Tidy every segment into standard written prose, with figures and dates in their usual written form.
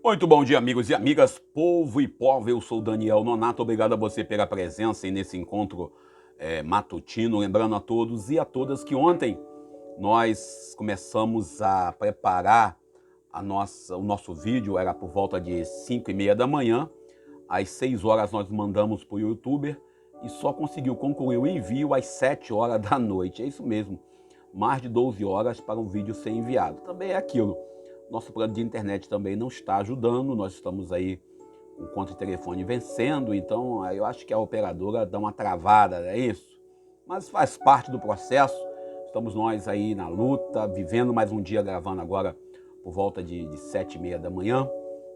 Muito bom dia, amigos e amigas, povo e povo. Eu sou Daniel Nonato. Obrigado a você pela presença nesse encontro matutino. Lembrando a todos e a todas que ontem nós começamos a preparar o nosso vídeo. Era por volta de 5h30 da manhã. Às 6 horas nós mandamos para o YouTuber e só conseguiu concluir o envio às 7 horas da noite. É isso mesmo, mais de 12 horas para o vídeo ser enviado. Também é aquilo. Nosso plano de internet também não está ajudando, nós estamos aí com conta de telefone vencendo, então eu acho que a operadora dá uma travada, é isso. Mas faz parte do processo, estamos nós aí na luta, vivendo mais um dia, gravando agora por volta de 7h30 da manhã,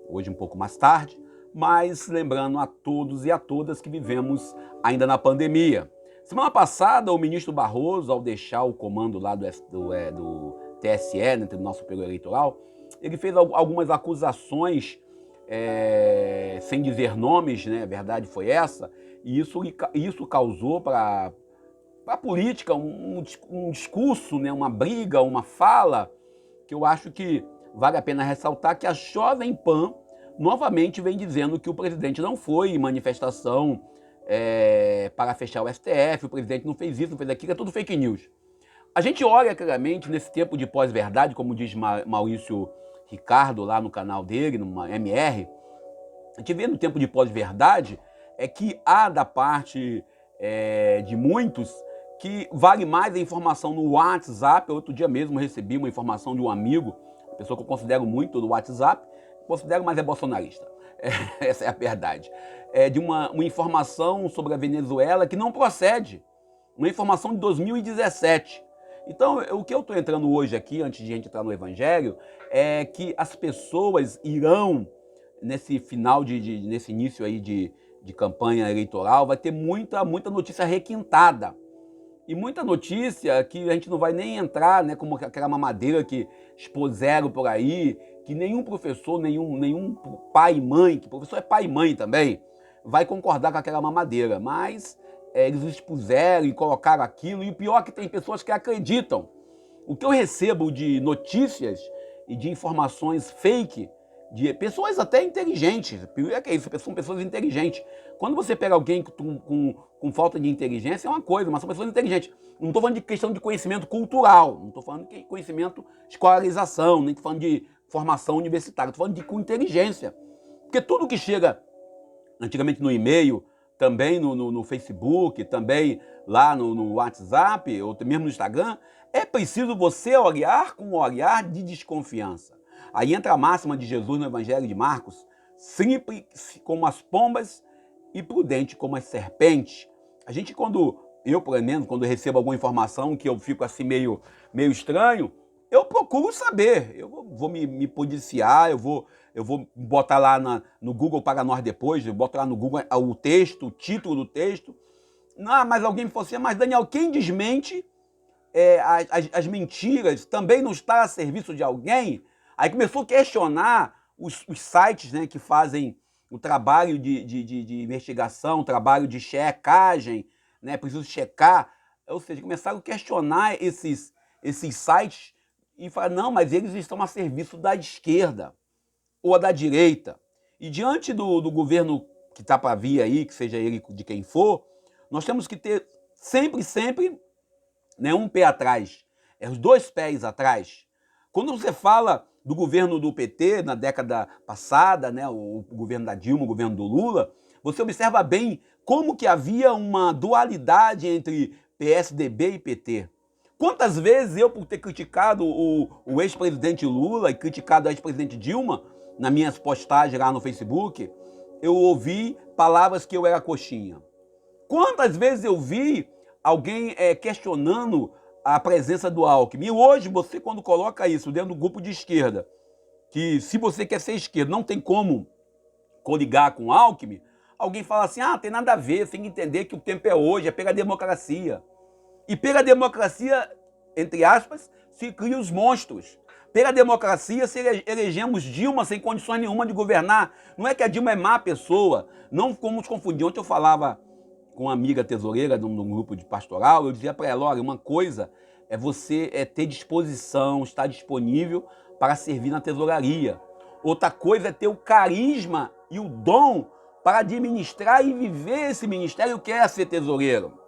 hoje um pouco mais tarde, mas lembrando a todos e a todas que vivemos ainda na pandemia. Semana passada, o ministro Barroso, ao deixar o comando lá do TSE, né, Tribunal Superior Eleitoral, ele fez algumas acusações sem dizer nomes, né? A verdade foi essa, e isso causou para a política um discurso, né? Uma briga, uma fala, que eu acho que vale a pena ressaltar, que a Jovem Pan novamente vem dizendo que o presidente não foi em manifestação para fechar o STF, o presidente não fez isso, não fez aquilo, é tudo fake news. A gente olha claramente nesse tempo de pós-verdade, como diz Maurício Ricardo lá no canal dele, no MR, a gente vê no tempo de pós-verdade que há da parte de muitos que vale mais a informação no WhatsApp. Outro dia mesmo recebi uma informação de um amigo, uma pessoa que eu considero muito do WhatsApp, considero, mas é bolsonarista. Essa é a verdade. De uma informação sobre a Venezuela que não procede. Uma informação de 2017. Então, o que eu estou entrando hoje aqui, antes de a gente entrar no Evangelho, é que as pessoas irão, nesse final, nesse início aí de campanha eleitoral, vai ter muita notícia requintada. E muita notícia que a gente não vai nem entrar, né, como aquela mamadeira que expuseram por aí, que nenhum professor, nenhum pai e mãe, que professor é pai e mãe também, vai concordar com aquela mamadeira, mas eles expuseram e colocaram aquilo, e o pior é que tem pessoas que acreditam. O que eu recebo de notícias e de informações fake, de pessoas até inteligentes, é que isso, são pessoas inteligentes. Quando você pega alguém com falta de inteligência, é uma coisa, mas são pessoas inteligentes. Não estou falando de questão de conhecimento cultural, não estou falando de conhecimento, escolarização, nem estou falando de formação universitária, estou falando com inteligência. Porque tudo que chega antigamente no e-mail, também no Facebook, também lá no WhatsApp, ou mesmo no Instagram, é preciso você olhar com um olhar de desconfiança. Aí entra a máxima de Jesus no Evangelho de Marcos: simples como as pombas e prudente como as serpentes. A gente, eu, por exemplo, quando recebo alguma informação que eu fico assim meio estranho, eu procuro saber, eu vou me policiar, eu vou botar lá no Google para nós depois, eu boto lá no Google o texto, o título do texto. Não, mas alguém me falou assim: mas Daniel, quem desmente as mentiras também não está a serviço de alguém? Aí começou a questionar os sites, né, que fazem o trabalho de investigação, o trabalho de checagem, né, preciso checar, ou seja, começaram a questionar esses sites e falar: não, mas eles estão a serviço da esquerda ou da direita. E diante do governo que está para vir aí, que seja ele de quem for, nós temos que ter sempre, né, um pé atrás, os dois pés atrás. Quando você fala do governo do PT na década passada, né, o governo da Dilma, o governo do Lula, você observa bem como que havia uma dualidade entre PSDB e PT. Quantas vezes eu, por ter criticado o ex-presidente Lula e criticado a ex-presidente Dilma, nas minhas postagens lá no Facebook, eu ouvi palavras que eu era coxinha. Quantas vezes eu vi alguém questionando a presença do Alckmin? E hoje, você, quando coloca isso dentro do grupo de esquerda, que se você quer ser esquerda, não tem como coligar com o Alckmin, alguém fala assim: ah, tem nada a ver, você tem que entender que o tempo é hoje, é pela democracia. E pela democracia, entre aspas, se criam os monstros. Pela democracia, se elegemos Dilma sem condições nenhuma de governar. Não é que a Dilma é má pessoa, não vamos confundir. Ontem eu falava com uma amiga tesoureira de um grupo de pastoral, eu dizia para ela: olha, uma coisa é você ter disposição, estar disponível para servir na tesouraria. Outra coisa é ter o carisma e o dom para administrar e viver esse ministério que é ser tesoureiro.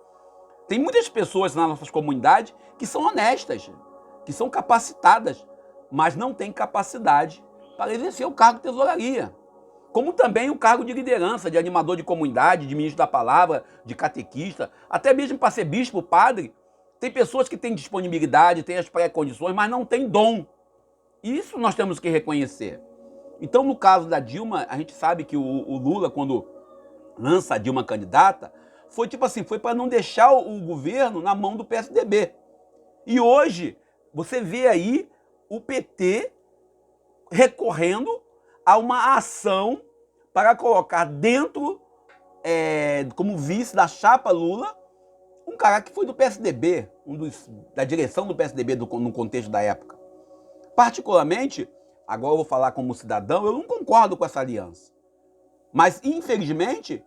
Tem muitas pessoas nas nossas comunidades que são honestas, que são capacitadas, mas não têm capacidade para exercer o cargo de tesouraria. Como também o cargo de liderança, de animador de comunidade, de ministro da palavra, de catequista, até mesmo para ser bispo, padre. Tem pessoas que têm disponibilidade, têm as pré-condições, mas não têm dom. Isso nós temos que reconhecer. Então, no caso da Dilma, a gente sabe que o Lula, quando lança a Dilma candidata, foi tipo assim, foi para não deixar o governo na mão do PSDB. E hoje, você vê aí o PT recorrendo a uma ação para colocar dentro, como vice da chapa Lula, um cara que foi do PSDB, da direção do PSDB no contexto da época. Particularmente, agora eu vou falar como cidadão, eu não concordo com essa aliança. Mas, infelizmente,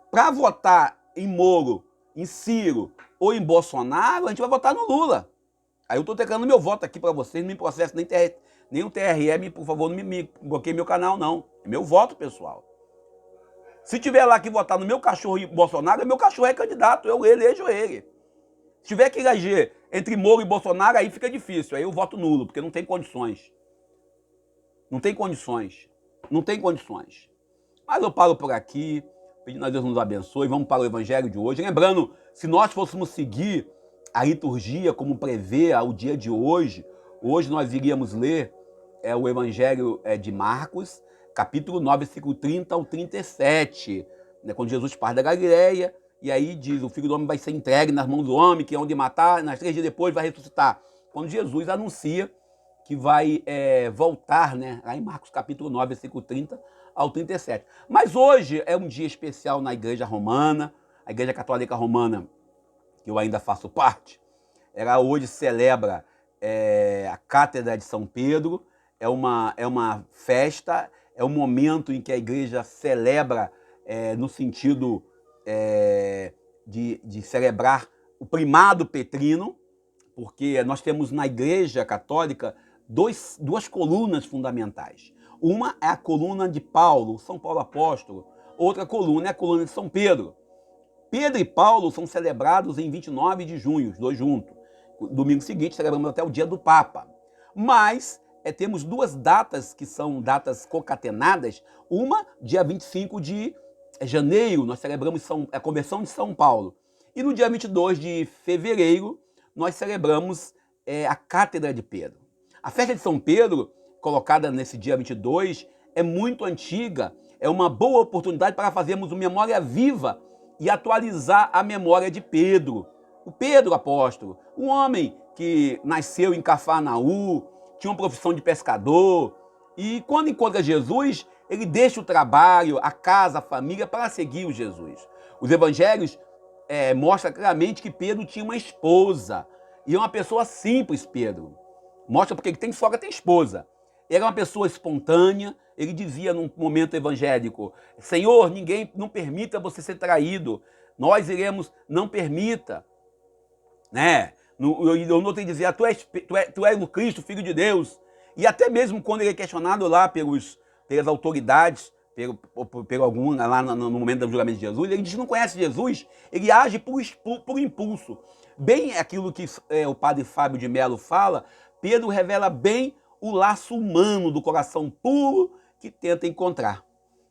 para votar em Moro, em Ciro ou em Bolsonaro, a gente vai votar no Lula. Aí eu estou tecando meu voto aqui para vocês, não me processe nem o TRE, por favor, não me bloqueie meu canal, não. É meu voto, pessoal. Se tiver lá que votar no meu cachorro e Bolsonaro, meu cachorro é candidato, eu elejo ele. Se tiver que eleger entre Moro e Bolsonaro, aí fica difícil, aí eu voto nulo, porque não tem condições. Não tem condições. Não tem condições. Mas eu paro por aqui, pedindo a Deus nos abençoe, vamos para o evangelho de hoje. Lembrando, se nós fôssemos seguir a liturgia como prevê o dia de hoje nós iríamos ler o evangelho de Marcos, capítulo 9, versículo 30 ao 37, né, quando Jesus parte da Galileia, e aí diz, o Filho do Homem vai ser entregue nas mãos do homem, que é onde matar, nas 3 dias depois vai ressuscitar. Quando Jesus anuncia que vai voltar, né, lá em Marcos capítulo 9, versículo 30 ao 37. Mas hoje é um dia especial na Igreja Romana, a Igreja Católica Romana, que eu ainda faço parte, ela hoje celebra a Cátedra de São Pedro, é uma festa, é um momento em que a igreja celebra no sentido de celebrar o primado petrino, porque nós temos na Igreja Católica duas colunas fundamentais. Uma é a coluna de Paulo, São Paulo Apóstolo, outra coluna é a coluna de São Pedro. Pedro e Paulo são celebrados em 29 de junho, os dois juntos. Domingo seguinte celebramos até o dia do Papa. Mas temos duas datas que são datas concatenadas. Uma, dia 25 de janeiro, nós celebramos a conversão de São Paulo. E no dia 22 de fevereiro, nós celebramos a Cátedra de Pedro. A festa de São Pedro, colocada nesse dia 22, é muito antiga. É uma boa oportunidade para fazermos uma memória viva e atualizar a memória de Pedro. O Pedro apóstolo, um homem que nasceu em Cafarnaú, tinha uma profissão de pescador, e quando encontra Jesus, ele deixa o trabalho, a casa, a família, para seguir o Jesus. Os evangelhos mostram claramente que Pedro tinha uma esposa, e é uma pessoa simples, Pedro. Mostra porque ele tem sogra, tem esposa. Ele era uma pessoa espontânea, ele dizia num momento evangélico, Senhor, ninguém não permita você ser traído, nós iremos, não permita. Né? Eu não tenho que dizer, tu és o Cristo, Filho de Deus. E até mesmo quando ele é questionado lá pelas autoridades, pelo algum lá no momento do julgamento de Jesus, ele diz que não conhece Jesus, ele age por impulso. Bem aquilo que o padre Fábio de Mello fala, Pedro revela bem o laço humano do coração puro que tenta encontrar.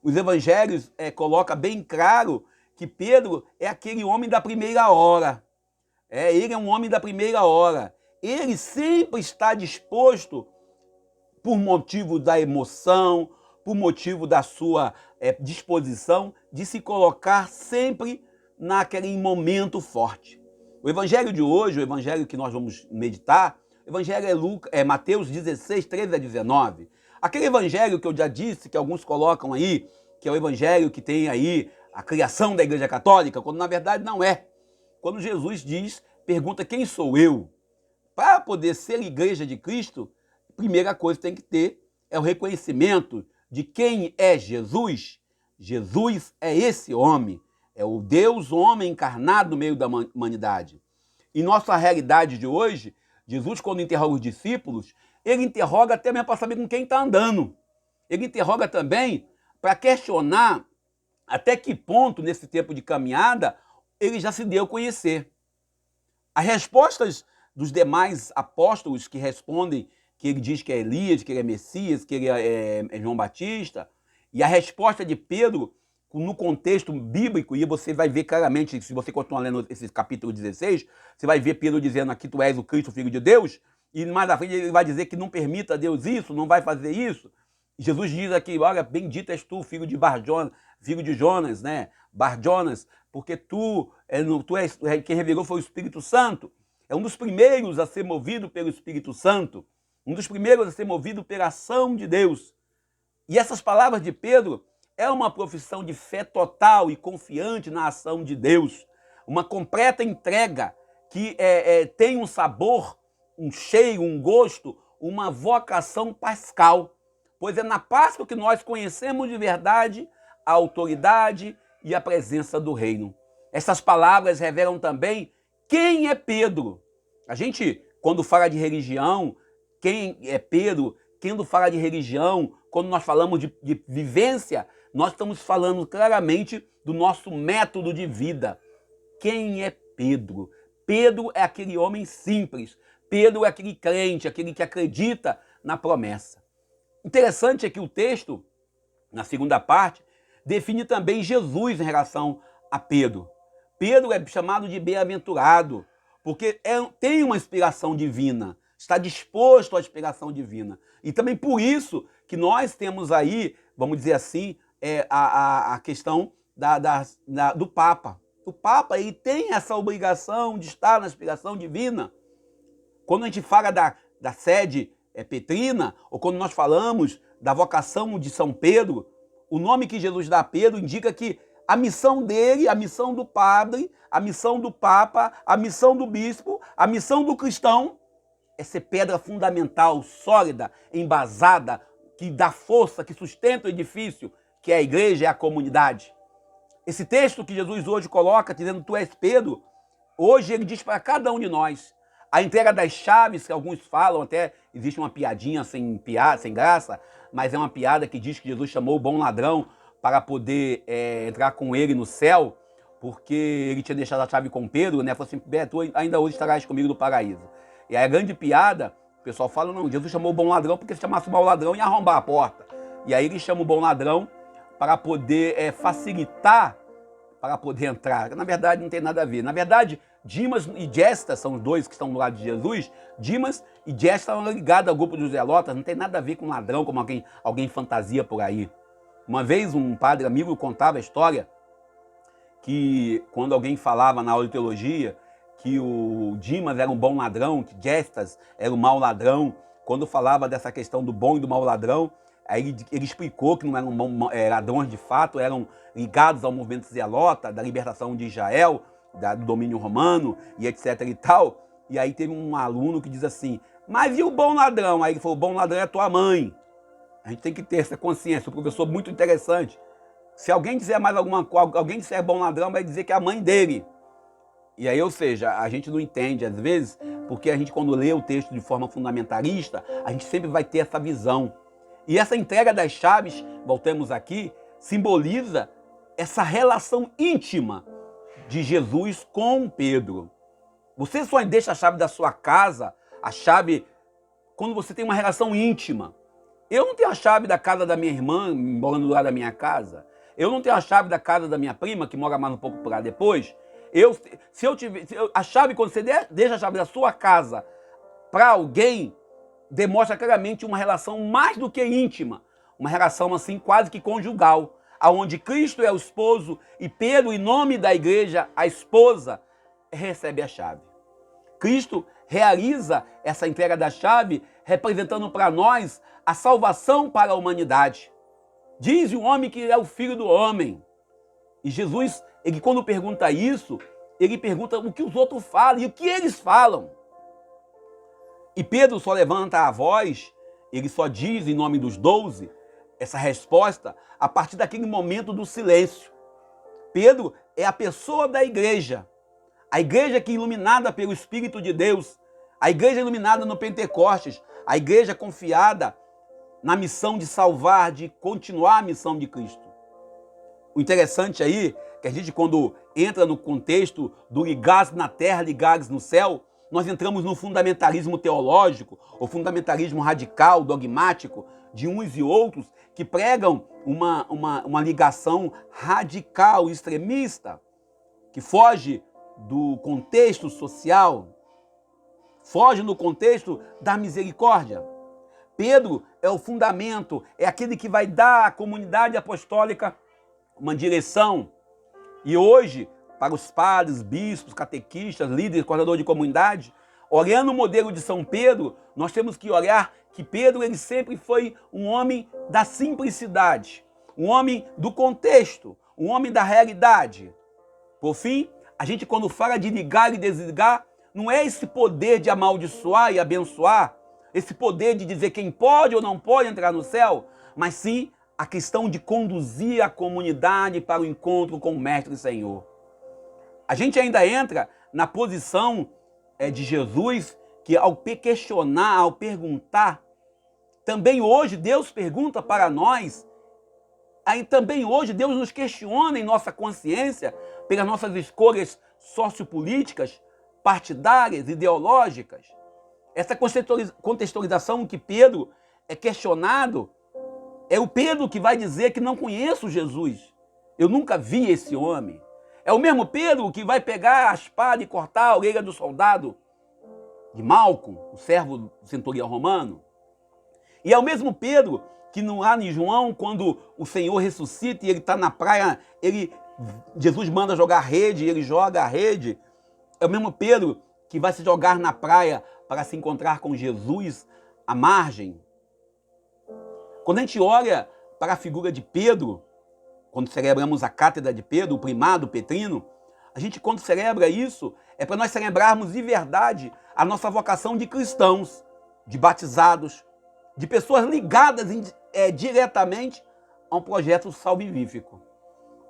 Os evangelhos colocam bem claro que Pedro é aquele homem da primeira hora. Ele é um homem da primeira hora. Ele sempre está disposto, por motivo da emoção, por motivo da sua disposição, de se colocar sempre naquele momento forte. O evangelho de hoje, o evangelho que nós vamos meditar, o evangelho é Mateus 16, 13 a 19. Aquele evangelho que eu já disse, que alguns colocam aí, que é o evangelho que tem aí a criação da Igreja Católica, quando na verdade não é. Quando Jesus pergunta quem sou eu? Para poder ser igreja de Cristo, a primeira coisa que tem que ter é o reconhecimento de quem é Jesus. Jesus é esse homem, é o Deus homem encarnado no meio da humanidade. Em nossa realidade de hoje, Jesus, quando interroga os discípulos, ele interroga até mesmo para saber com quem está andando. Ele interroga também para questionar até que ponto, nesse tempo de caminhada, ele já se deu a conhecer. As respostas dos demais apóstolos que respondem que ele diz que é Elias, que ele é Messias, que ele é João Batista, e a resposta de Pedro, no contexto bíblico, e você vai ver claramente, se você continuar lendo esse capítulo 16, você vai ver Pedro dizendo aqui, tu és o Cristo, o Filho de Deus, e mais à frente ele vai dizer que não permita a Deus isso, não vai fazer isso. Jesus diz aqui, olha, bendito és tu, filho de Barjonas, filho de Jonas, né? Barjonas, porque tu és quem revelou foi o Espírito Santo. É um dos primeiros a ser movido pelo Espírito Santo, um dos primeiros a ser movido pela ação de Deus. E essas palavras de Pedro é uma profissão de fé total e confiante na ação de Deus, uma completa entrega que tem um sabor, um cheiro, um gosto, uma vocação pascal, pois é na Páscoa que nós conhecemos de verdade a autoridade e a presença do reino. Essas palavras revelam também quem é Pedro. A gente, quando fala de religião, quem é Pedro, quando fala de religião, quando nós falamos de vivência, nós estamos falando claramente do nosso método de vida. Quem é Pedro? Pedro é aquele homem simples. Pedro é aquele crente, aquele que acredita na promessa. Interessante é que o texto, na segunda parte, define também Jesus em relação a Pedro. Pedro é chamado de bem-aventurado, porque tem uma inspiração divina, está disposto à inspiração divina. E também por isso que nós temos aí, vamos dizer assim, a questão do Papa. O Papa ele tem essa obrigação de estar na inspiração divina. Quando a gente fala da sede petrina, ou quando nós falamos da vocação de São Pedro, o nome que Jesus dá a Pedro indica que a missão dele, a missão do padre, a missão do Papa, a missão do bispo, a missão do cristão é ser pedra fundamental, sólida, embasada, que dá força, que sustenta o edifício, que é a igreja, é a comunidade. Esse texto que Jesus hoje coloca, dizendo tu és Pedro, hoje ele diz para cada um de nós. A entrega das chaves, que alguns falam, até existe uma piadinha sem graça, mas é uma piada que diz que Jesus chamou o bom ladrão para poder entrar com ele no céu, porque ele tinha deixado a chave com Pedro, né? Falou assim, tu ainda hoje estarás comigo no paraíso. E aí a grande piada, o pessoal fala, não, Jesus chamou o bom ladrão porque se chamasse o mau ladrão ia arrombar a porta. E aí ele chama o bom ladrão para poder facilitar, para poder entrar. Na verdade não tem nada a ver. Na verdade, Dimas e Gestas são os dois que estão do lado de Jesus. Dimas e Gestas estão ligados ao grupo dos zelotas, não tem nada a ver com ladrão, como alguém fantasia por aí. Uma vez um padre amigo contava a história que quando alguém falava na aula de teologia que o Dimas era um bom ladrão, que Gestas era um mau ladrão, quando falava dessa questão do bom e do mau ladrão, aí ele explicou que não eram ladrões de fato, eram ligados ao movimento zelota, da libertação de Israel, do domínio romano e etc e tal. E aí teve um aluno que diz assim, mas e o bom ladrão? Aí ele falou, o bom ladrão é tua mãe. A gente tem que ter essa consciência, o professor muito interessante. Se alguém disser mais alguma coisa, alguém disser bom ladrão, vai dizer que é a mãe dele. E aí, ou seja, a gente não entende, às vezes, porque a gente, quando lê o texto de forma fundamentalista, a gente sempre vai ter essa visão. E essa entrega das chaves, voltemos aqui, simboliza essa relação íntima de Jesus com Pedro. Você só deixa a chave da sua casa, a chave, quando você tem uma relação íntima. Eu não tenho a chave da casa da minha irmã, morando do lado da minha casa. Eu não tenho a chave da casa da minha prima, que mora mais um pouco por lá depois. A chave, quando você deixa a chave da sua casa para alguém, demonstra claramente uma relação mais do que íntima, uma relação assim quase que conjugal, aonde Cristo é o esposo e Pedro, em nome da igreja, a esposa, recebe a chave. Cristo realiza essa entrega da chave, representando para nós a salvação para a humanidade. Diz o homem que é o filho do homem. E Jesus, ele quando pergunta isso, ele pergunta o que os outros falam e o que eles falam. E Pedro só levanta a voz, ele só diz em nome dos 12, essa resposta a partir daquele momento do silêncio. Pedro é a pessoa da igreja. A igreja que é iluminada pelo Espírito de Deus. A igreja iluminada no Pentecostes. A igreja confiada na missão de salvar, de continuar a missão de Cristo. O interessante aí é que a gente, quando entra no contexto do ligares na terra, ligares no céu, nós entramos no fundamentalismo teológico, ou fundamentalismo radical, dogmático, de uns e outros, que pregam uma ligação radical, extremista, que foge do contexto social, foge no contexto da misericórdia. Pedro é o fundamento, é aquele que vai dar à comunidade apostólica uma direção. E hoje, para os padres, bispos, catequistas, líderes, coordenadores de comunidade, olhando o modelo de São Pedro, nós temos que olhar que Pedro ele sempre foi um homem da simplicidade, um homem do contexto, um homem da realidade. Por fim, a gente quando fala de ligar e desligar, não é esse poder de amaldiçoar e abençoar, esse poder de dizer quem pode ou não pode entrar no céu, mas sim a questão de conduzir a comunidade para o encontro com o Mestre e Senhor. A gente ainda entra na posição de Jesus, que ao questionar, ao perguntar, também hoje Deus pergunta para nós, aí também hoje Deus nos questiona em nossa consciência pelas nossas escolhas sociopolíticas, partidárias, ideológicas. Essa contextualização que Pedro é questionado, é o Pedro que vai dizer que não conheço Jesus. Eu nunca vi esse homem. É o mesmo Pedro que vai pegar a espada e cortar a orelha do soldado de Malco, o servo do centurião romano. E é o mesmo Pedro que lá em João, quando o Senhor ressuscita e ele está na praia, Jesus manda jogar rede, ele joga a rede. É o mesmo Pedro que vai se jogar na praia para se encontrar com Jesus à margem. Quando a gente olha para a figura de Pedro, quando celebramos a cátedra de Pedro, o primado petrino, a gente quando celebra isso, é para nós celebrarmos de verdade a nossa vocação de cristãos, de batizados, de pessoas ligadas diretamente a um projeto salvífico.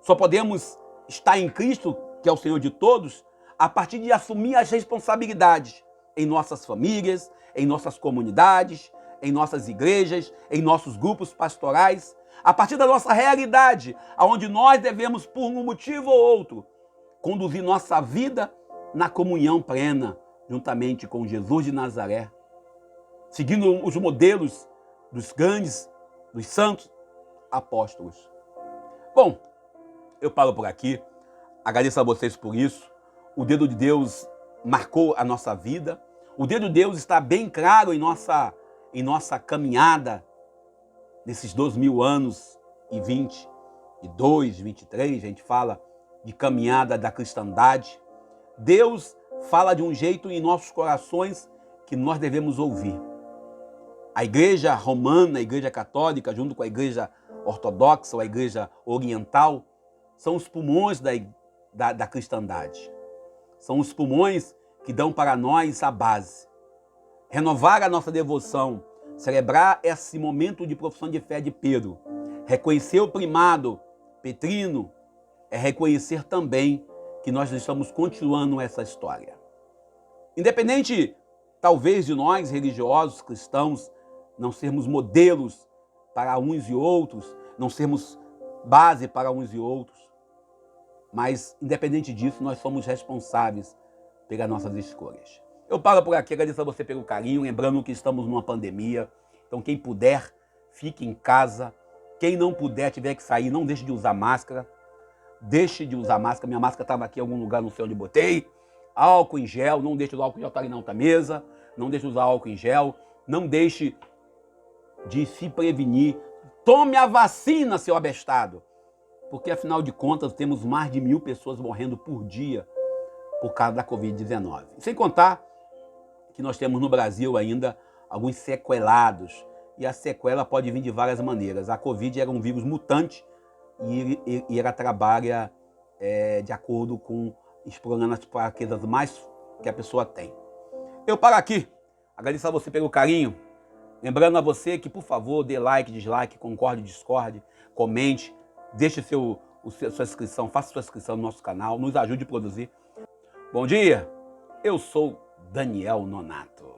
Só podemos estar em Cristo, que é o Senhor de todos, a partir de assumir as responsabilidades em nossas famílias, em nossas comunidades, em nossas igrejas, em nossos grupos pastorais, a partir da nossa realidade, aonde nós devemos, por um motivo ou outro, conduzir nossa vida na comunhão plena, juntamente com Jesus de Nazaré, seguindo os modelos dos grandes, dos santos apóstolos. Bom, eu paro por aqui, agradeço a vocês por isso. O dedo de Deus marcou a nossa vida, o dedo de Deus está bem claro em nossa caminhada nesses 2000 anos e 22, 23, a gente fala de caminhada da cristandade. Deus fala de um jeito em nossos corações que nós devemos ouvir. A igreja romana, a igreja católica, junto com a igreja ortodoxa ou a igreja oriental, são os pulmões da cristandade. São os pulmões que dão para nós a base. Renovar a nossa devoção, celebrar esse momento de profissão de fé de Pedro, reconhecer o primado petrino, é reconhecer também que nós estamos continuando essa história. Independente, talvez, de nós, religiosos, cristãos, não sermos modelos para uns e outros, não sermos base para uns e outros, mas, independente disso, nós somos responsáveis pelas nossas escolhas. Eu paro por aqui, agradeço a você pelo carinho, lembrando que estamos numa pandemia, então quem puder, fique em casa. Quem não puder, tiver que sair, não deixe de usar máscara. Deixe de usar máscara, minha máscara estava aqui em algum lugar, não sei onde botei. Álcool em gel, não deixe o álcool em gel estar ali na outra mesa, não deixe de usar álcool em gel, não deixe de se prevenir. Tome a vacina, seu abestado, porque afinal de contas temos mais de 1000 pessoas morrendo por dia por causa da Covid-19. Sem contar que nós temos no Brasil ainda alguns sequelados, e a sequela pode vir de várias maneiras. A Covid era um vírus mutante e ela trabalha de acordo com explorando as fraquezas mais que a pessoa tem. Eu paro aqui, agradeço a você pelo carinho, lembrando a você que, por favor, dê like, dislike, concorde, discorde, comente, deixe sua inscrição, faça sua inscrição no nosso canal, nos ajude a produzir. Bom dia, eu sou Daniel Nonato.